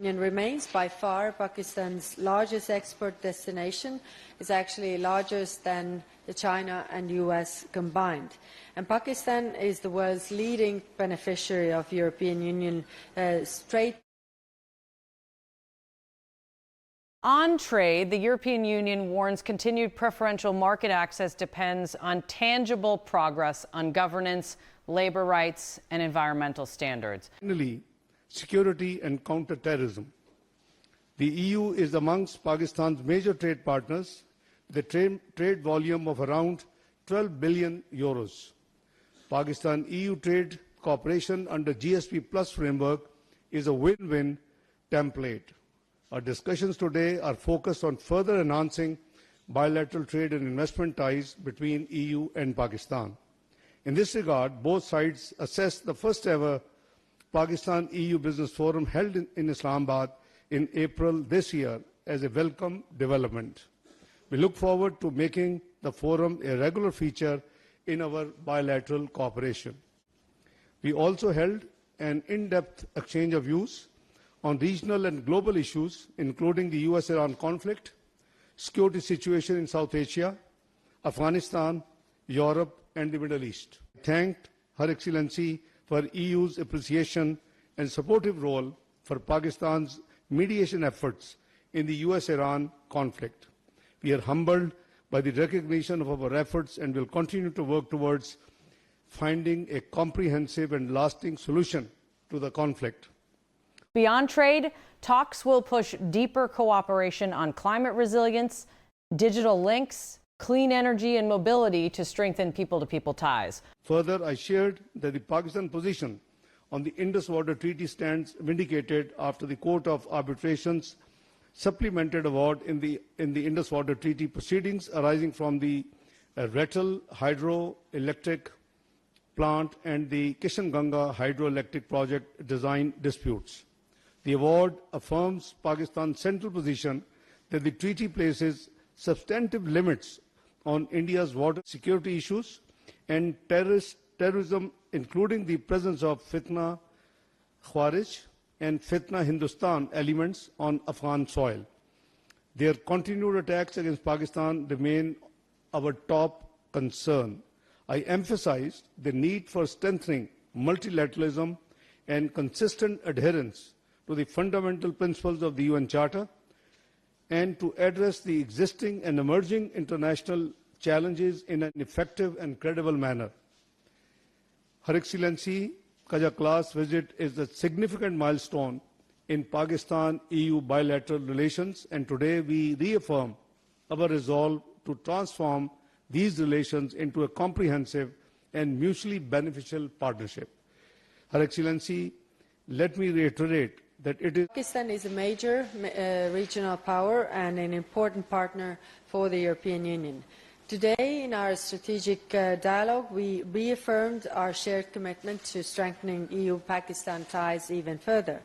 Union remains by far Pakistan's largest export destination. It's actually larger than China and US combined. And Pakistan is the world's leading beneficiary of European Union trade. On trade, the European Union warns continued preferential market access depends on tangible progress on governance, labor rights, and environmental standards. Finally, security and counter-terrorism. The EU is amongst Pakistan's major trade partners, with a trade volume of around 12 billion euros. Pakistan-EU trade cooperation under GSP Plus framework is a win-win template. Our discussions today are focused on further enhancing bilateral trade and investment ties between EU and Pakistan. In this regard, both sides assessed the first ever Pakistan-EU Business Forum held in Islamabad in April this year as a welcome development. We look forward to making the forum a regular feature in our bilateral cooperation. We also held an in-depth exchange of views on regional and global issues, including the US-Iran conflict, security situation in South Asia, Afghanistan, Europe, and the Middle East. I thanked Her Excellency for EU's appreciation and supportive role for Pakistan's mediation efforts in the US-Iran conflict. We are humbled by the recognition of our efforts and will continue to work towards finding a comprehensive and lasting solution to the conflict. Beyond trade, talks will push deeper cooperation on climate resilience, digital links, clean energy and mobility to strengthen people-to-people ties. Further, I shared that the Pakistan position on the Indus Water Treaty stands vindicated after the Court of Arbitration's supplemented award in the Indus Water Treaty proceedings arising from the Retal hydroelectric plant and the Kishan-Ganga hydroelectric project design disputes. The award affirms Pakistan's central position that the treaty places substantive limits on India's water security issues and terrorism, including the presence of Fitna Khawarij and Fitna Hindustan elements on Afghan soil. Their continued attacks against Pakistan remain our top concern. I emphasized the need for strengthening multilateralism and consistent adherence to the fundamental principles of the UN Charter and to address the existing and emerging international challenges in an effective and credible manner. Her Excellency Kaja Kallas' visit is a significant milestone in Pakistan-EU bilateral relations, and today we reaffirm our resolve to transform these relations into a comprehensive and mutually beneficial partnership. Her Excellency, let me reiterate that Pakistan is a major regional power and an important partner for the European Union. Today, in our strategic dialogue, we reaffirmed our shared commitment to strengthening EU-Pakistan ties even further.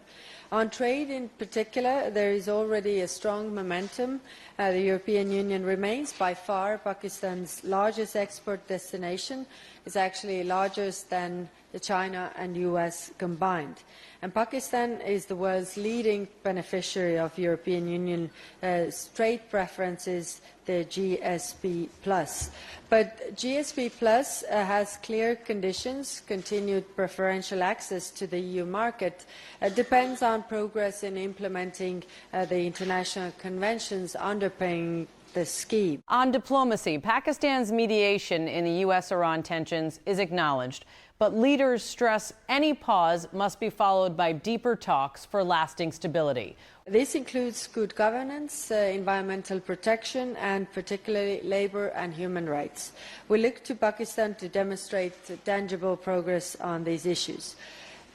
On trade in particular, there is already a strong momentum. The European Union remains by far Pakistan's largest export destination. It's actually larger than China and US combined. And Pakistan is the world's leading beneficiary of European Union trade preferences, the GSP Plus. But GSP Plus has clear conditions. Continued preferential access to the EU market depends on progress in implementing the international conventions underpinning the scheme. On diplomacy, Pakistan's mediation in the US-Iran tensions is acknowledged, but leaders stress any pause must be followed by deeper talks for lasting stability. This includes good governance, environmental protection, and particularly labor and human rights. We look to Pakistan to demonstrate tangible progress on these issues.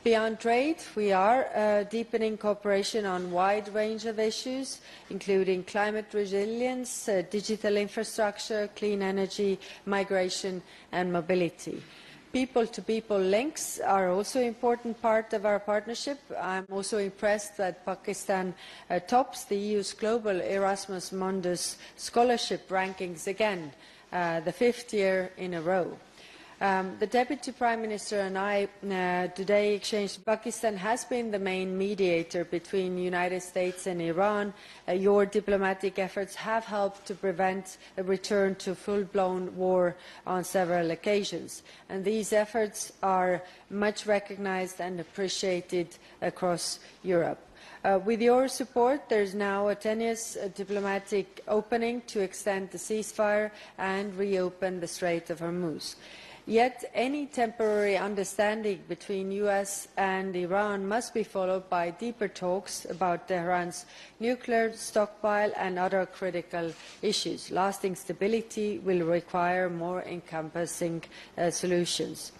Beyond trade, we are deepening cooperation on a wide range of issues, including climate resilience, digital infrastructure, clean energy, migration, and mobility. People-to-people links are also an important part of our partnership. I'm also impressed that Pakistan tops the EU's global Erasmus Mundus scholarship rankings again, the 5th year in a row. The Deputy Prime Minister and I today exchanged. Pakistan has been the main mediator between the United States and Iran. Your diplomatic efforts have helped to prevent a return to full-blown war on several occasions, and these efforts are much recognized and appreciated across Europe. With your support, there is now a tenuous diplomatic opening to extend the ceasefire and reopen the Strait of Hormuz. Yet any temporary understanding between the US and Iran must be followed by deeper talks about Tehran's nuclear stockpile and other critical issues. Lasting stability will require more encompassing solutions.